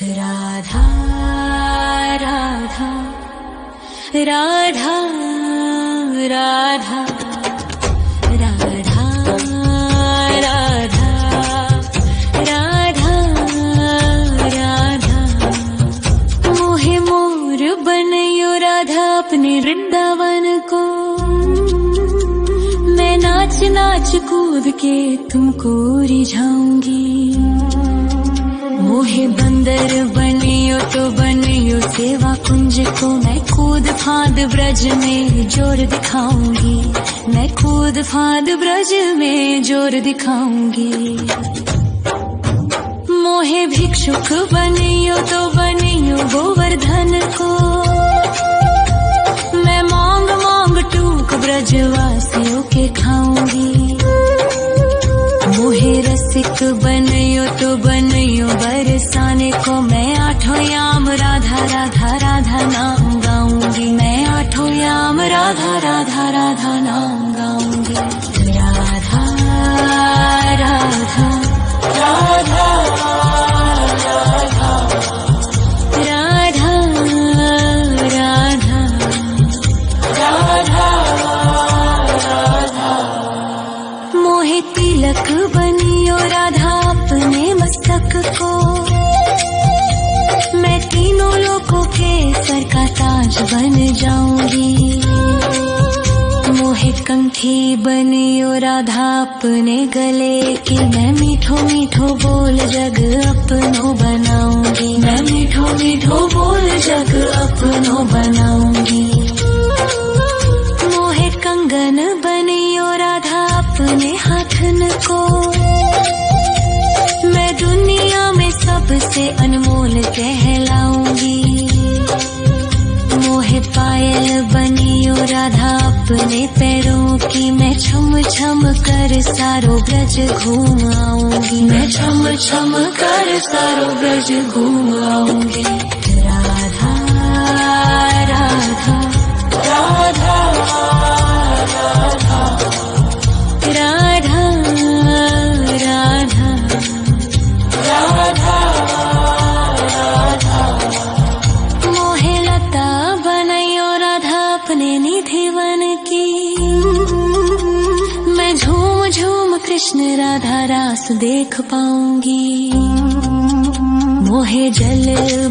राधा राधा राधा राधा राधा राधा राधा राधा मोहे मोर बनयो राधा अपने वृंदावन को। मैं नाच नाच कूद के तुमको रिझाऊंगी। मोहे बंदर बनियो तो बनियो सेवा कुंज को। मैं कूद फांद ब्रज में जोर दिखाऊंगी। मैं कूद फांद ब्रज में जोर दिखाऊंगी। मोहे भिक्षुक बनियो तो बनियो गोवर्धन को। मैं मांग मांग टूक ब्रजवासियों के खाऊंगी। मोहे रसिक बनियो तो बनियो बरसाने को। मैं आठों याम राधा राधा राधा नाम गाऊंगी। मैं आठों याम राधा राधा राधा नाम गाऊंगी। राधा राधा राधा राधा राधा राधा राधा मोहे तिलक बनियो राधा अपने मस्तक को। मैं तीनों लोगों के सर का ताज बन जाऊंगी। मोहे कंठी बनियो राधा अपने गले की। मैं मीठो मीठो बोल जग अपनो बनाऊंगी। मैं मीठो मीठो बोल जग अपनो बनाऊंगी। मोहे कंगन बनियो राधा अपने हाथन को। मैं दुनिया में सबसे अनमोल कहलाऊंगी। मोहे पायल बनियो राधा अपने पैरों की। मैं छम छम कर सारो ब्रज घूम आऊंगी। मैं छम छम कर सारो ब्रज घूम आऊंगी। राधा राधा राधा राधा राधा राधा राधा राधा मोहे लता बनयो राधा अपने निधि वन की। मैं झूम झूम कृष्ण राधा रास देख पाऊंगी। मोहे जल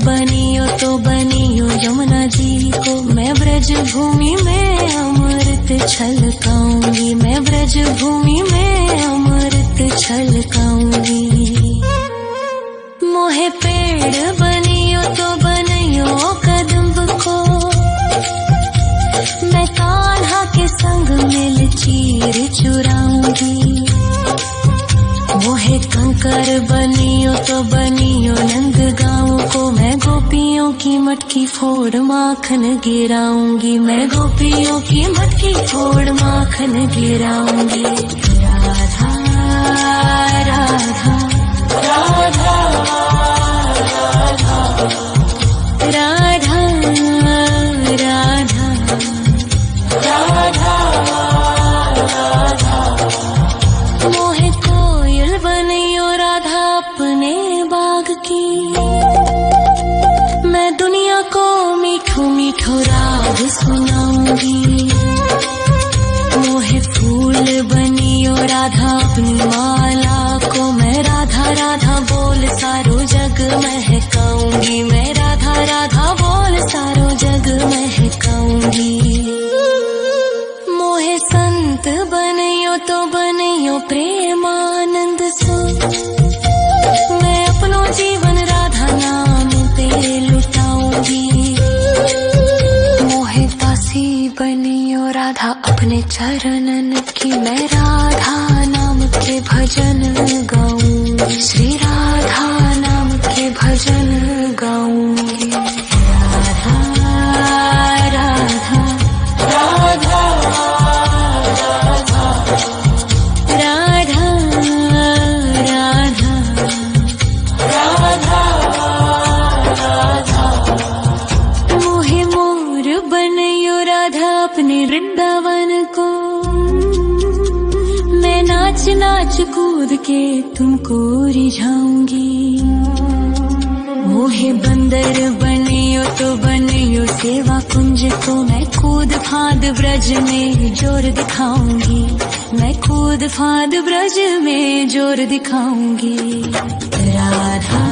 बनियो तो बनियो यमुना जी को। मैं ब्रज भूमि में अमृत छलकाऊंगी। मैं ब्रज भूमि में अमृत छलकाऊंगी। मोहे पेड़ बनियो तो बनियो कदम्ब को। मैं कान्हा के संग मिल चीर चुराऊंगी। मोहे कंकर बनियो तो बनियो नंद गाँव को। मैं गोपियों की मटकी फोड़ माखन गिराऊंगी। मैं गोपियों की मटकी फोड़ माखन गिराऊंगी। राधा राधा राधा राधा राधा राधा राधा मोहे कोयल बनियो राधा अपने बाग की। मैं दुनिया को मीठो मीठो राग सुनाऊंगी। मोहे फूल बनियो राधा अपनी माला को। मैं राधा राधा बोल सारो जग महकाऊंगी। मैं राधा राधा बोल सारो जग महकाऊंगी। मोहे संत बनियो तो बनियो प्रेमानंद सो। मैं अपनो जीवन राधा नाम पे लुटाऊंगी। मोहे दासी बनियो राधा अपने चरणन की। मैं राधा नाम के भजन गाऊंगी। श्री राधा नाम के भजन गाऊंगी। राधा राधा राधा राधा राधा राधा राधा राधा मोहे मोर बनयो राधा अपने वृंदावन को। मैं नाच नाच कूद के तुमको रिझाऊंगी। मोहे मोहे बंदर बनियो तो बनियो सेवा कुंज को मैं कूद फाद ब्रज में जोर दिखाऊंगी, मैं कूद फाद ब्रज में जोर दिखाऊंगी। राधा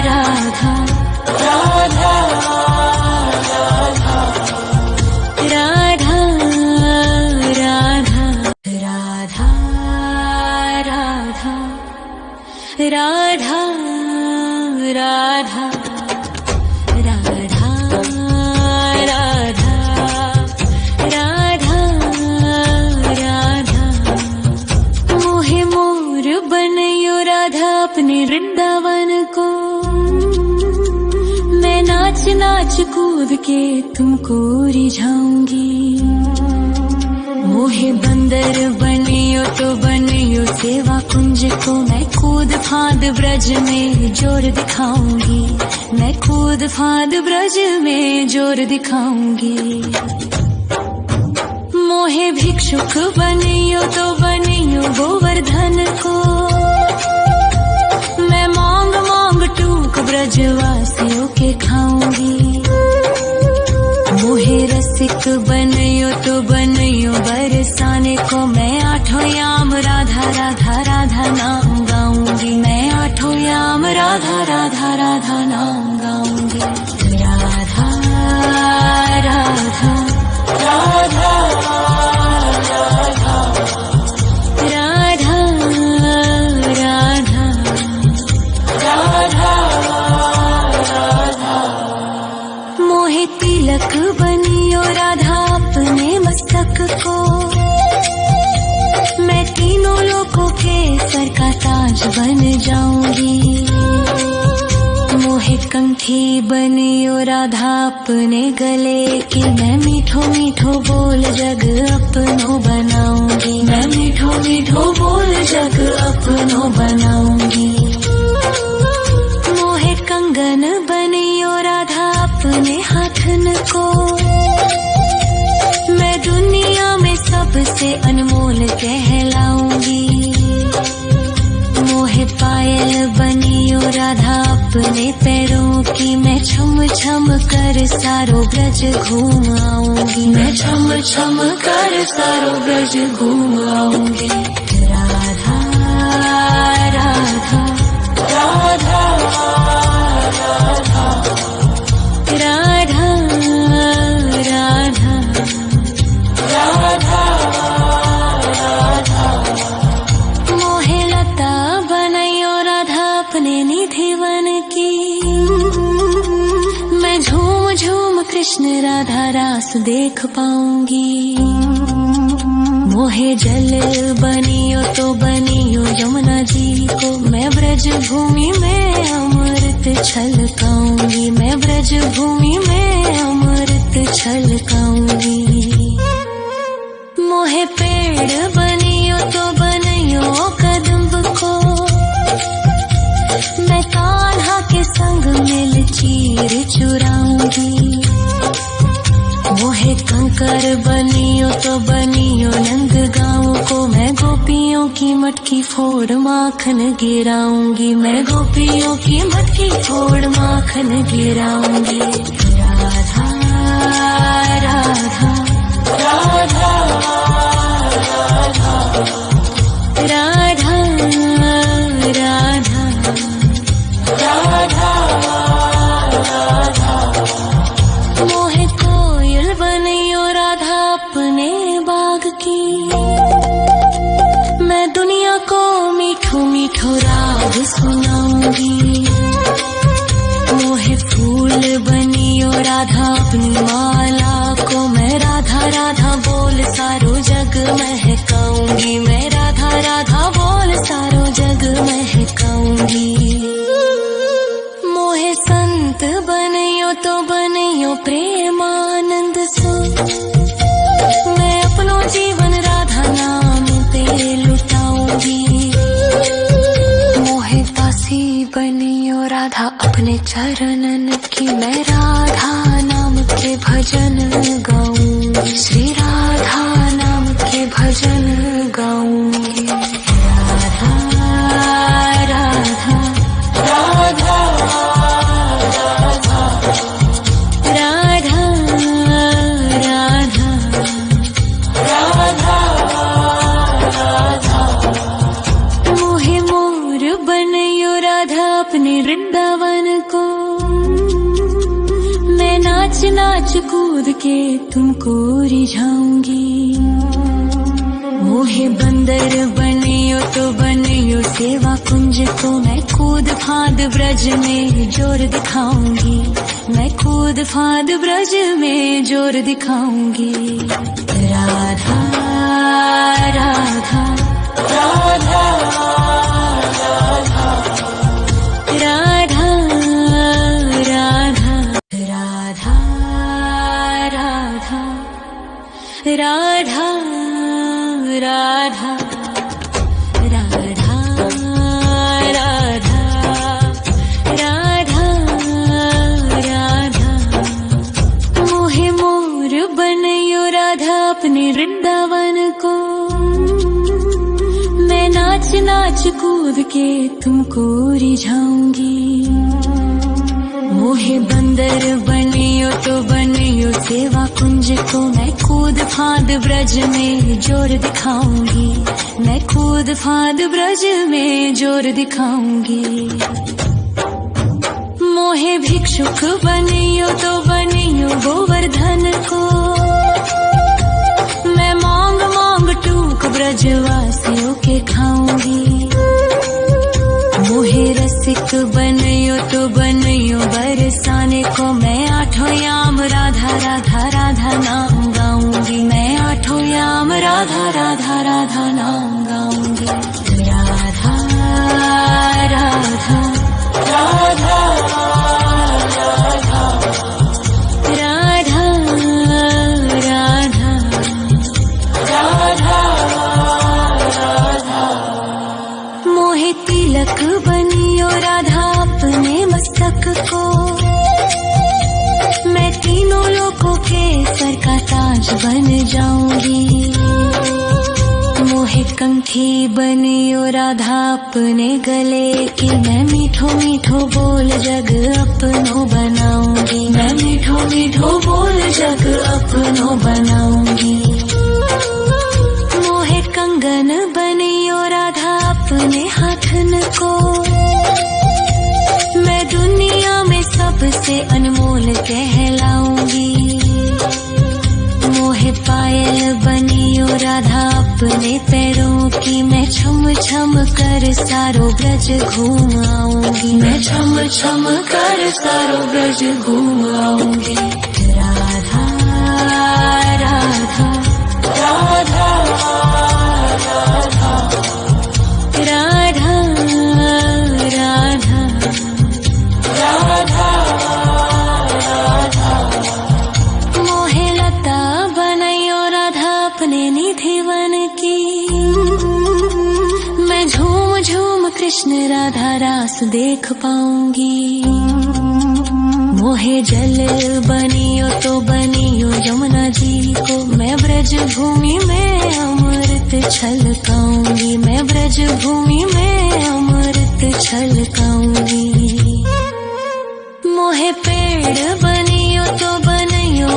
राधा राधा राधा राधा राधा राधा राधा राधा राधा राधा राधा राधा राधा मोहे मोर बनयो राधा अपने वृंदावन को, मैं नाच नाच कूद के तुमको रिझाऊंगी। मोहे बंदर बनियो तो बनियो सेवा कुंज को मैं कूद फाद ब्रज में जोर दिखाऊंगी, मैं कूद फाद ब्रज में जोर दिखाऊंगी। मोहे भिक्षुक बनियो तो बनियो गोवर्धन को, मैं मांग मांग टूक ब्रजवासियों के खाऊंगी। मोहे रसिक बनियो तो बनियो बरसाने को, मैं आठों याम राधा राधा राधा नाम गाऊंगी, मैं आठों याम राधा राधा राधा नाम गाऊंगी। राधा राधा राधा राधा राधा राधा राधा मोहे तिलक बनियो राधा अपने मस्तक को, मैं तीनों लोगों के सर का ताज बन जाऊंगी। मोहे कंठी बनियो राधा अपने गले की, मैं मीठो मीठो बोल जग अपनो बनाऊंगी, मैं मीठो मीठो बोल जग अपनो बनाऊंगी। मोहे कंगन बनियो राधा अपने हाथन को, मैं दुनिया में सबसे अनमोल कहलाऊंगी। मोहे पायल बनियो राधा अपने पैरों की, मैं छम छम कर सारो ब्रज घूम आऊंगी, मैं छम छम कर सारो ब्रज घूम आऊंगी। राधा राधा राधा राधा राधा राधा राधा मोहे लता बनायो राधा अपने निधि वन की, मैं झूम झूम कृष्ण राधा रास देख पाऊंगी। मोहे जल बनियो तो बनियो यमुना जी को, मैं ब्रज भूमि में अमृत छलकाऊंगी, मैं ब्रज भूमि में अमृत छलकाऊंगी। मोहे पेड़ बनियो तो बनियो कदम्ब को, मैं कान्हा के संग मिल चीर चुराऊंगी। मोहे कंकर बनियो तो बनियो नंद गाँव को, मैं गोपियों की मटकी फोड़ माखन गिराऊंगी, मैं गोपियों की मटकी फोड़ माखन गिराऊंगी। राधा राधा राधा राधा राधा राधा राधा मोहे कोयल बनियो राधा अपने बाग की, मैं दुनिया को मीठो मीठो राग सुनाऊंगी। मोहे फूल बनियो राधा अपनी माला को, मैं राधा राधा बोल सारो जग महकाऊंगी, मैं राधा राधा बोल सारो जग महकाऊंगी। मोहे संत बनियो तो बनियो प्रेमानंद सो, मैं अपनो जीवन राधा नाम पे लुटाऊंगी। मोहे दासी बनियो राधा अपने चरणन की, मैं राधा नाम के भजन गाऊंगी, श्री राधा नाम के भजन गाऊंगी। राधा राधा राधा वृंदावन को। मैं नाच नाच कूद के तुमको रिझाऊंगी। मोहे बंदर बनियो तो बनियो सेवा कुंज को। मैं कूद फांद ब्रज में जोर दिखाऊंगी। मैं कूद फांद ब्रज में जोर दिखाऊंगी। राधा राधा राधा राधा राधा राधा राधा राधा राधा राधा राधा राधा राधा राधा। मोहे मोर बनयो राधा अपने वृंदावन को। मैं नाच नाच कूद के तुमको रिझाऊंगी। मोहे बंदर बनियो तो बनियो सेवा कुंज को। मैं कूद फांद ब्रज में जोर दिखाऊंगी। मैं कूद फांद ब्रज में जोर दिखाऊंगी। मोहे भिक्षुक बनियो तो बनियो गोवर्धन को। मैं मांग मांग टूक ब्रजवासियों के खाऊंगी। मोहे रसिक बनियो तो बनियो बरसाने को। मैं आठों याम राधा राधा राधा नाम गाऊंगी। मैं आठों याम राधा राधा राधा नाम गाऊंगी। राधा राधा राधा राधा राधा राधा राधा राधा। मोहे तिलक बनियो राधा अपने मस्तक को। मैं तीनों लोगों के सर का ताज बन जाऊंगी। मोहे कंठी बनियो राधा अपने गले की। मैं मीठो मीठो बोल जग अपनो बनाऊंगी। मैं मीठो मीठो बोल जग अपनो बनाऊंगी। मोहे कंगन बनियो राधा अपने हाथन को। मैं दुनिया में सबसे अनमोल कहलाऊंगी। मोहे पायल बनियो राधा अपने पैरों की। मैं छम छम कर सारो ब्रज घूम आऊंगी। मैं छम छम कर सारो ब्रज घूम आऊंगी। राधा राधा राधा राधा राधा राधा राधा राधा। मोहे लता बनयो राधा अपने निधिवन की। मैं झूम झूम कृष्ण राधा रास देख पाऊंगी। मोहे जल बनियो तो बनियो यमुना जी को। मैं ब्रज भूमि में अमृत छलकाऊंगी। मैं ब्रज भूमि में अमृत छलकाऊंगी। मोहे पेड़ बनियो तो बनियो